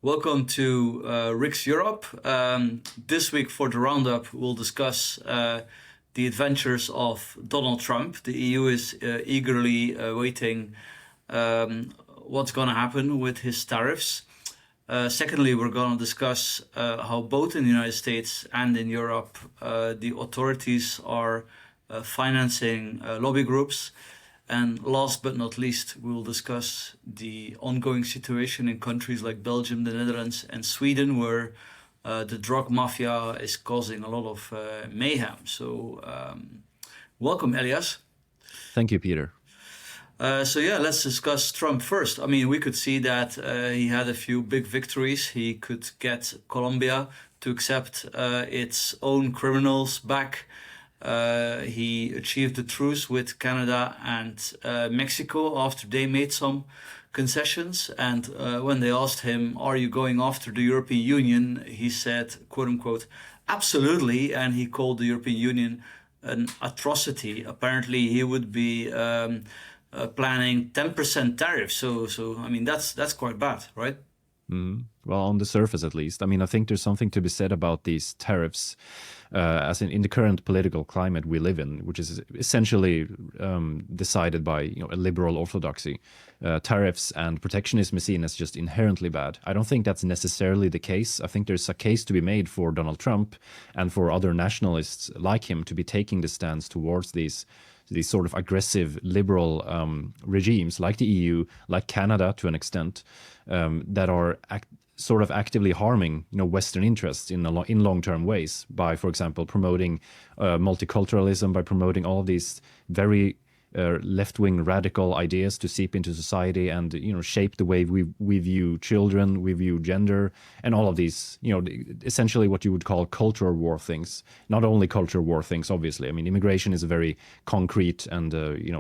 Welcome to Riks Europe. This week for the roundup, we'll discuss the adventures of Donald Trump. The EU is eagerly waiting what's going to happen with his tariffs. Secondly, we're going to discuss how both in the United States and in Europe the authorities are financing lobby groups. And last but not least, we will discuss the ongoing situation in countries like Belgium, the Netherlands, and Sweden, where the drug mafia is causing a lot of mayhem. So, welcome, Elias. Thank you, Peter. Let's discuss Trump first. I mean, we could see that he had a few big victories. He could get Colombia to accept its own criminals back. He achieved a truce with Canada and Mexico after they made some concessions. And when they asked him, "Are you going after the European Union?" he said, quote unquote, "Absolutely." And he called the European Union an atrocity. Apparently, he would be planning 10% tariffs. So I mean, that's quite bad, right? Well, on the surface, at least. I mean, I think there's something to be said about these tariffs, as in the current political climate we live in, which is essentially decided by a liberal orthodoxy. Tariffs and protectionism is seen as just inherently bad. I don't think that's necessarily the case. I think there's a case to be made for Donald Trump and for other nationalists like him to be taking the stance towards these sort of aggressive liberal regimes like the EU, like Canada to an extent, that are sort of actively harming Western interests in long-term ways by, for example, promoting multiculturalism, by promoting all of these very left-wing radical ideas to seep into society and shape the way we view children, we view gender, and all of these essentially what you would call culture war things. Not only culture war things, obviously. I mean, immigration is a very concrete and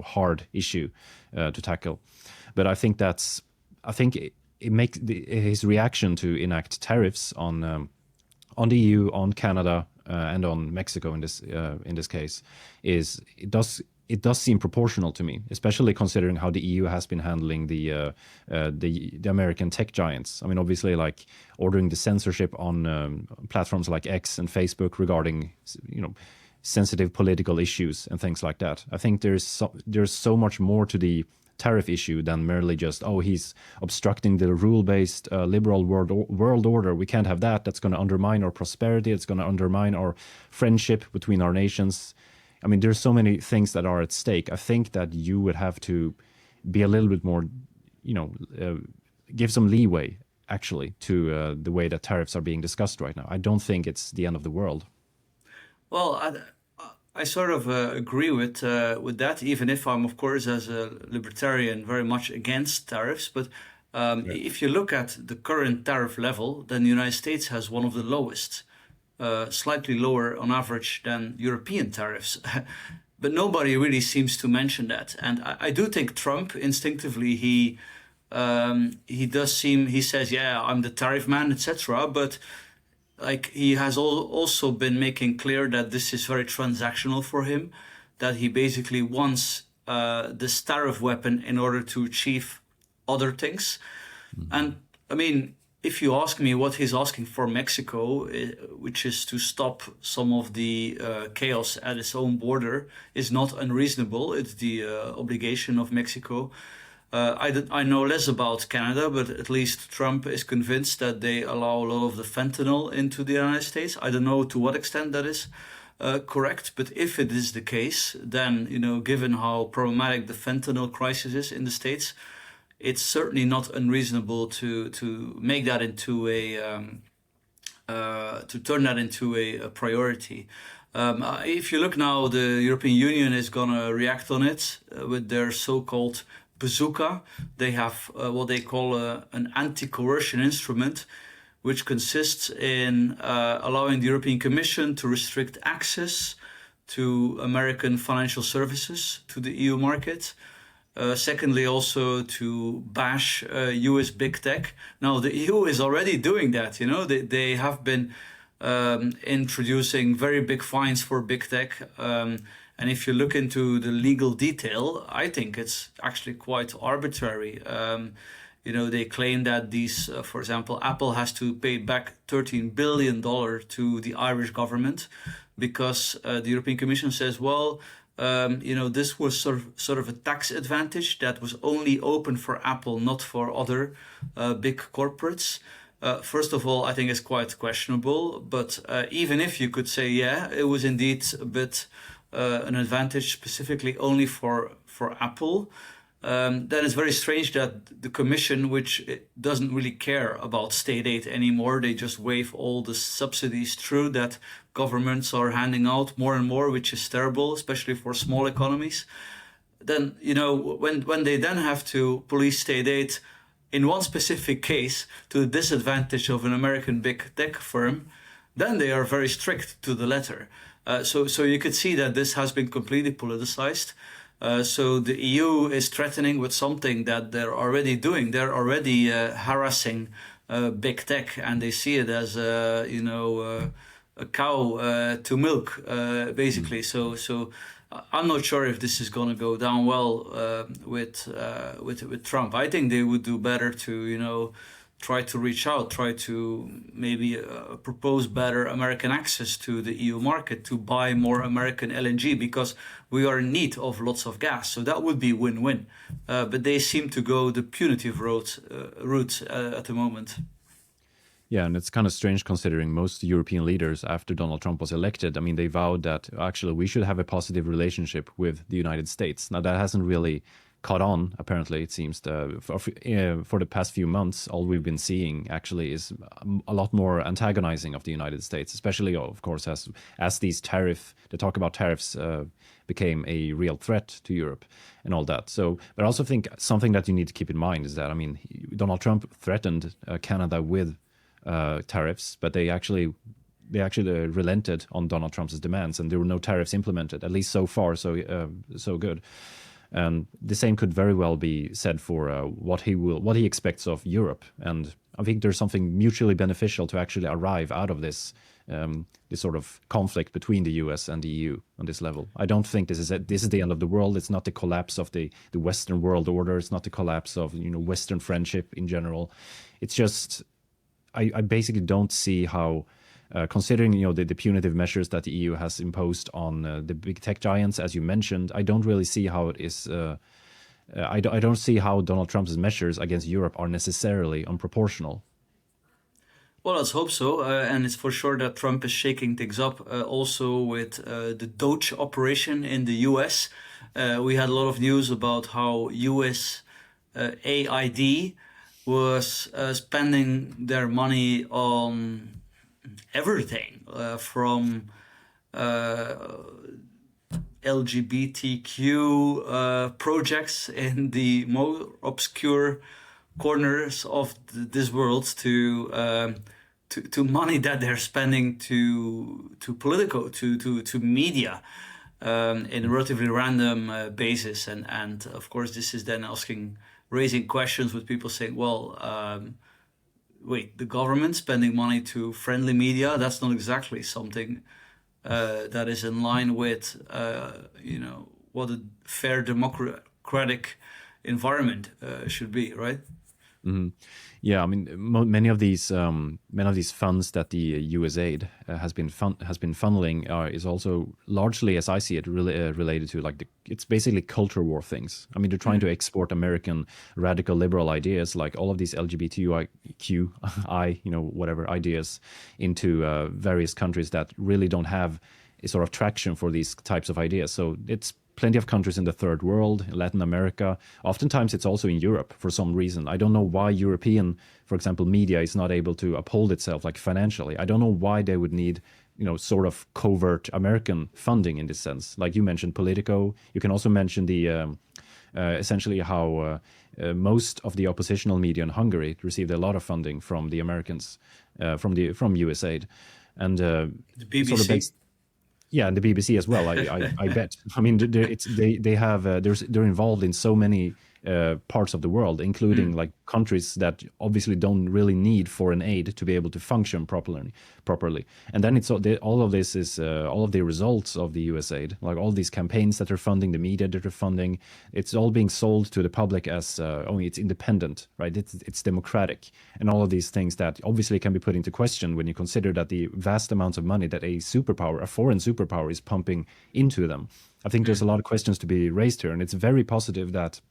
hard issue to tackle, but I think it makes his reaction to enact tariffs on the EU, on Canada, and on Mexico in this case it does seem proportional to me, especially considering how the EU has been handling the American tech giants. I mean, obviously, like ordering the censorship on platforms like X and Facebook regarding sensitive political issues and things like that. I think there's so much more to the tariff issue than merely just, he's obstructing the rule-based liberal world order. We can't have that. That's going to undermine our prosperity. It's going to undermine our friendship between our nations. I mean, there's so many things that are at stake. I think that you would have to be a little bit more, give some leeway, actually, to the way that tariffs are being discussed right now. I don't think it's the end of the world. Well, I sort of agree with that, even if I'm, of course, as a libertarian, very much against tariffs. But if you look at the current tariff level, then the United States has one of the lowest. Slightly lower on average than European tariffs. But nobody really seems to mention that. And I do think Trump, instinctively, he says, yeah, I'm the tariff man, etc. But like he has also been making clear that this is very transactional for him, that he basically wants this tariff weapon in order to achieve other things. Mm-hmm. And I mean, if you ask me what he's asking for Mexico, which is to stop some of the chaos at its own border, is not unreasonable. It's the obligation of Mexico. I know less about Canada, but at least Trump is convinced that they allow a lot of the fentanyl into the United States. I don't know to what extent that is correct, but if it is the case, then, given how problematic the fentanyl crisis is in the States, it's certainly not unreasonable to make that into to turn that into a priority. If you look now, the European Union is going to react on it with their so-called bazooka. They have what they call an anti-coercion instrument, which consists in allowing the European Commission to restrict access to American financial services to the EU market. Secondly, also to bash US big tech. Now, the EU is already doing that. They have been introducing very big fines for big tech. And if you look into the legal detail, I think it's actually quite arbitrary. They claim that these, for example, Apple has to pay back $13 billion to the Irish government because the European Commission says, well, this was sort of a tax advantage that was only open for Apple, not for other big corporates. First of all, I think it's quite questionable, but even if you could say, yeah, it was indeed a bit an advantage specifically only for Apple, then it's very strange that the Commission, which doesn't really care about state aid anymore, they just wave all the subsidies through that governments are handing out more and more, which is terrible, especially for small economies. Then, when they then have to police state aid in one specific case to the disadvantage of an American big tech firm, then they are very strict to the letter. So you could see that this has been completely politicized. So the EU is threatening with something that they're already doing. They're already harassing big tech, and they see it as a cow to milk, basically. So I'm not sure if this is going to go down well with Trump. I think they would do better to try to reach out, try to maybe propose better American access to the EU market to buy more American LNG, because we are in need of lots of gas. So that would be win-win. But they seem to go the punitive route at the moment. Yeah, and it's kind of strange considering most European leaders after Donald Trump was elected, I mean, they vowed that actually we should have a positive relationship with the United States. Now, that hasn't really caught on, apparently, it seems. For the past few months, all we've been seeing actually is a lot more antagonizing of the United States, especially, of course, as the talk about tariffs became a real threat to Europe and all that. So, but I also think something that you need to keep in mind is that, I mean, Donald Trump threatened Canada with tariffs, but they actually relented on Donald Trump's demands, and there were no tariffs implemented, at least so far. So good. And the same could very well be said for what he expects of Europe. And I think there's something mutually beneficial to actually arrive out of this sort of conflict between the US and the EU on this level. I don't think this is the end of the world. It's not the collapse of the Western world order. It's not the collapse of Western friendship in general. It's just I basically don't see how. Considering the punitive measures that the EU has imposed on the big tech giants, as you mentioned, I don't really see how it is. I don't see how Donald Trump's measures against Europe are necessarily unproportional. Well, let's hope so. And it's for sure that Trump is shaking things up also with the Doge operation in the US. We had a lot of news about how USAID was spending their money on everything from LGBTQ projects in the more obscure corners of this world to money that they're spending to media in a relatively random basis, and of course this is then raising questions with people saying, well, wait, the government spending money to friendly media, that's not exactly something that is in line with what a fair democratic environment should be, right? Mm-hmm. Yeah, I mean, many of these funds that the USAID has been funneling is also largely, as I see it, related to it's basically culture war things. I mean, they're trying to export American radical liberal ideas, like all of these LGBTQI, whatever ideas, into various countries that really don't have a sort of traction for these types of ideas. So it's plenty of countries in the third world, in Latin America. Oftentimes it's also in Europe for some reason. I don't know why European, for example, media is not able to uphold itself financially. I don't know why they would need, sort of covert American funding in this sense. Like you mentioned Politico. You can also mention the essentially how most of the oppositional media in Hungary received a lot of funding from the Americans, from USAID. And the BBC. Sort of yeah, and the BBC as well. I bet. I mean, they're involved in so many parts of the world, including like countries that obviously don't really need foreign aid to be able to function properly. And then it's all of this is all of the results of the USAID, like all these campaigns that are funding, the media that are funding, it's all being sold to the public as it's independent, right? It's democratic, and all of these things that obviously can be put into question when you consider that the vast amounts of money that a foreign superpower, is pumping into them. I think there's a lot of questions to be raised here, and it's very positive that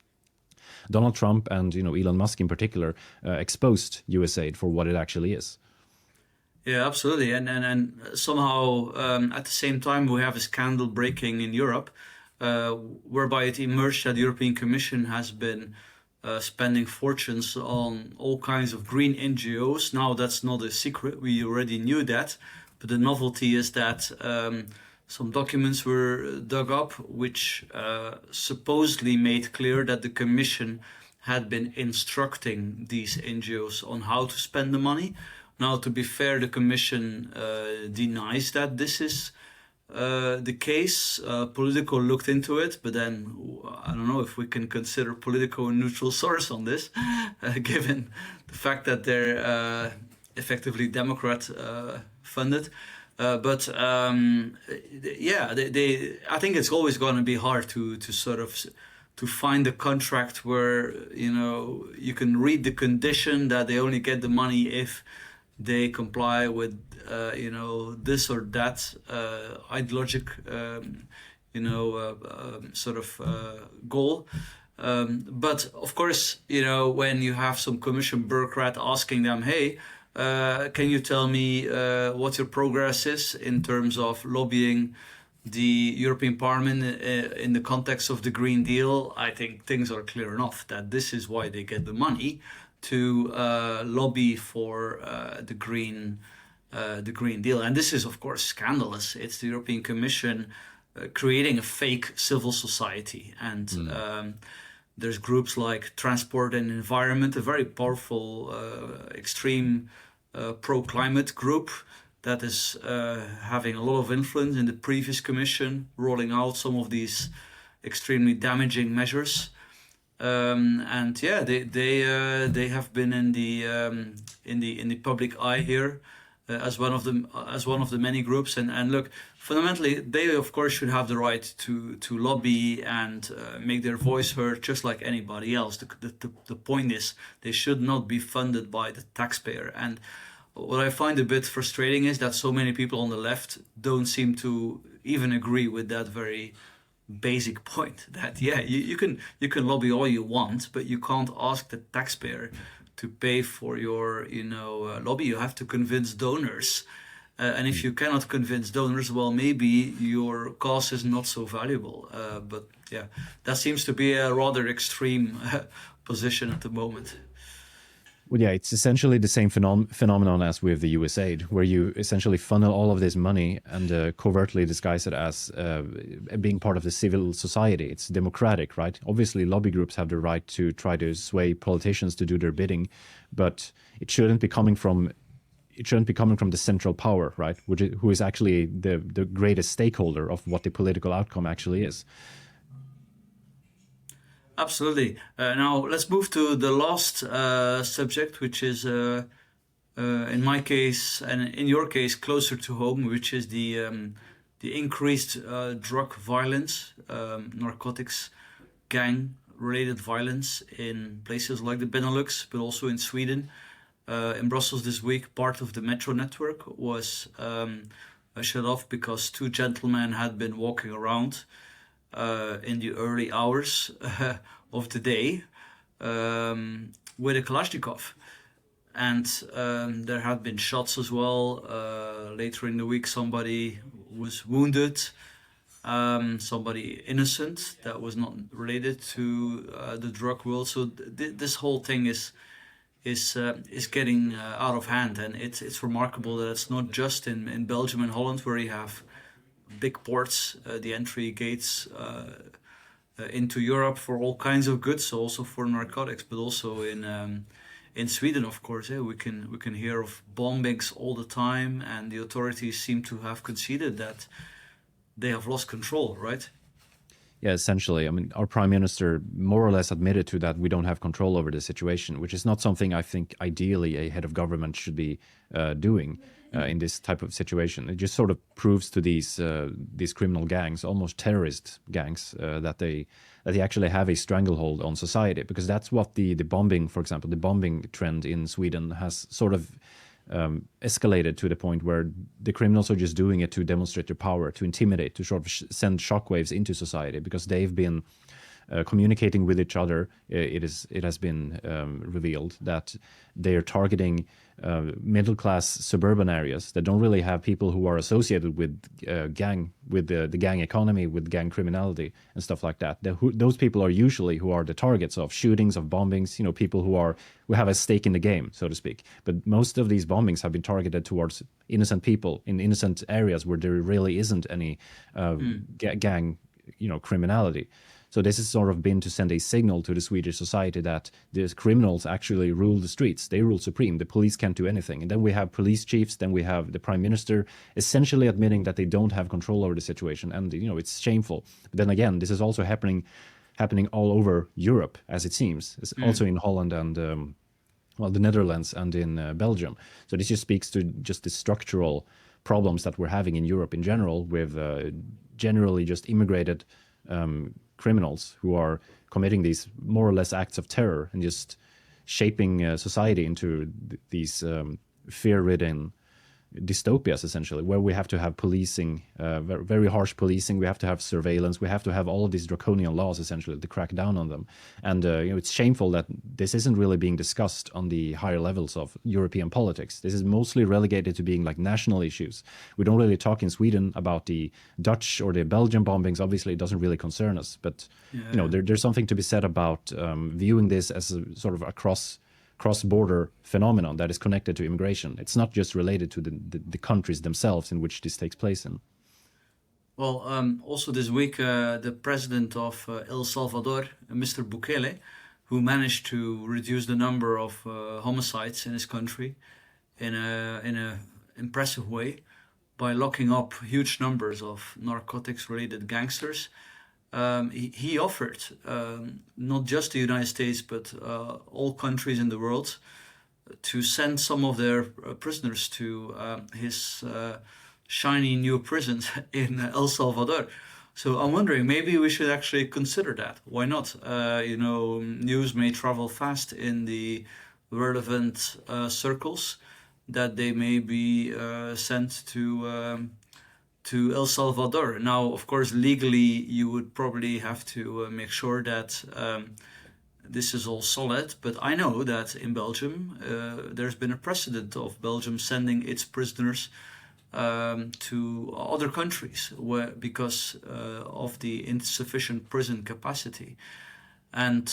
Donald Trump and Elon Musk in particular exposed USAID for what it actually is. Yeah, absolutely. And somehow at the same time we have a scandal breaking in Europe, whereby it emerged that the European Commission has been spending fortunes on all kinds of green NGOs. Now that's not a secret; we already knew that. But the novelty is that some documents were dug up, which supposedly made clear that the Commission had been instructing these NGOs on how to spend the money. Now, to be fair, the Commission denies that this is the case. Politico looked into it, but then I don't know if we can consider Politico a neutral source on this, given the fact that they're effectively Democrat funded. But I think it's always going to be hard to sort of to find a contract where you can read the condition that they only get the money if they comply with this or that ideologic goal. But of course, when you have some Commission bureaucrat asking them, hey, can you tell me what your progress is in terms of lobbying the European Parliament in the context of the Green Deal? I think things are clear enough that this is why they get the money to lobby for the Green Deal. And this is, of course, scandalous. It's the European Commission creating a fake civil society. And there's groups like Transport and Environment, a very powerful, extreme pro-climate group that is having a lot of influence in the previous Commission, rolling out some of these extremely damaging measures. And yeah, they have been in the public eye here as one of the many groups. And look, fundamentally, they of course should have the right to lobby and make their voice heard just like anybody else. The point is they should not be funded by the taxpayer. And what I find a bit frustrating is that so many people on the left don't seem to even agree with that very basic point, that you can lobby all you want, but you can't ask the taxpayer to pay for your lobby. You have to convince donors, and if you cannot convince donors, well, maybe your cause is not so valuable. But yeah, that seems to be a rather extreme position at the moment. Well, yeah, it's essentially the same phenomenon as with the USAID, where you essentially funnel all of this money and covertly disguise it as being part of the civil society. It's democratic, right? Obviously, lobby groups have the right to try to sway politicians to do their bidding, but it shouldn't be coming from the central power, right? Who is actually the greatest stakeholder of what the political outcome actually is. Absolutely. Now let's move to the last subject, which is, in my case and in your case, closer to home, which is the increased drug violence, narcotics, gang-related violence in places like the Benelux, but also in Sweden. In Brussels this week, part of the metro network was shut off because two gentlemen had been walking around in the early hours of the day with a Kalashnikov. And there had been shots as well. Later in the week, somebody was wounded, somebody innocent that was not related to the drug world. So this whole thing is getting out of hand, and it's remarkable that it's not just in Belgium and Holland where you have big ports, the entry gates into Europe for all kinds of goods, so also for narcotics, but also in Sweden, of course. We can hear of bombings all the time, and the authorities seem to have conceded that they have lost control, right? Yeah, essentially. I mean, our prime minister more or less admitted to that we don't have control over the situation, which is not something I think ideally a head of government should be doing in this type of situation. It just sort of proves to these criminal gangs, almost terrorist gangs, that they actually have a stranglehold on society, because that's what the bombing, for example, the bombing trend in Sweden has sort of escalated to the point where the criminals are just doing it to demonstrate their power, to intimidate, to sort of send shockwaves into society, because they've been communicating with each other. It has been revealed that they are targeting middle-class suburban areas that don't really have people who are associated with the gang economy, with gang criminality and stuff like that. Those people are usually who are the targets of shootings, of bombings. You know, people who have a stake in the game, so to speak. But most of these bombings have been targeted towards innocent people in innocent areas where there really isn't any gang, criminality. So this has sort of been to send a signal to the Swedish society that these criminals actually rule the streets. They rule supreme. The police can't do anything. And then we have police chiefs. Then we have the prime minister essentially admitting that they don't have control over the situation. And, it's shameful. But then again, this is also happening all over Europe, as it seems. It's also in Holland and, the Netherlands and in Belgium. So this just speaks to just the structural problems that we're having in Europe in general with generally just immigrated criminals who are committing these more or less acts of terror and just shaping society into these fear-ridden dystopias, essentially, where we have to have policing, very, very harsh policing. We have to have surveillance. We have to have all of these draconian laws, essentially, to crack down on them. And it's shameful that this isn't really being discussed on the higher levels of European politics. This is mostly relegated to being like national issues. We don't really talk in Sweden about the Dutch or the Belgian bombings. Obviously, it doesn't really concern us. But there's something to be said about viewing this as a sort of a cross-border phenomenon that is connected to immigration. It's not just related to the countries themselves in which this takes place in. Well, also this week, the president of El Salvador, Mr. Bukele, who managed to reduce the number of homicides in his country in a impressive way by locking up huge numbers of narcotics-related gangsters. He offered not just the United States, but all countries in the world to send some of their prisoners to his shiny new prisons in El Salvador. So I'm wondering, maybe we should actually consider that. Why not? News may travel fast in the relevant circles that they may be sent to El Salvador. Now, of course, legally, you would probably have to make sure that this is all solid. But I know that in Belgium, there's been a precedent of Belgium sending its prisoners to other countries because of the insufficient prison capacity. And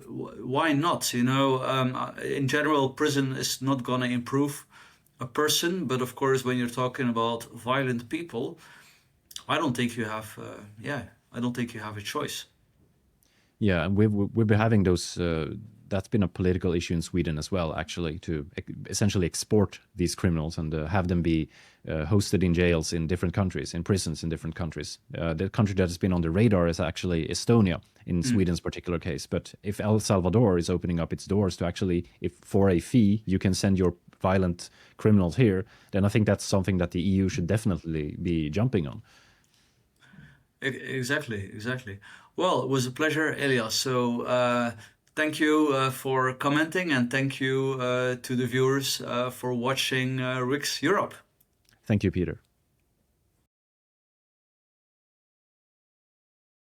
why not? In general, prison is not going to improve a person, but of course, when you're talking about violent people, I don't think you have. I don't think you have a choice. Yeah, and we've been having those. That's been a political issue in Sweden as well, actually, to essentially export these criminals and have them be hosted in jails in different countries, in prisons in different countries. The country that has been on the radar is actually Estonia, in Sweden's particular case. But if El Salvador is opening up its doors to actually, if for a fee, you can send your violent criminals here, then I think that's something that the EU should definitely be jumping on. Exactly. Well, it was a pleasure, Elias. So thank you for commenting, and thank you to the viewers for watching Riks Europe. Thank you, Peter.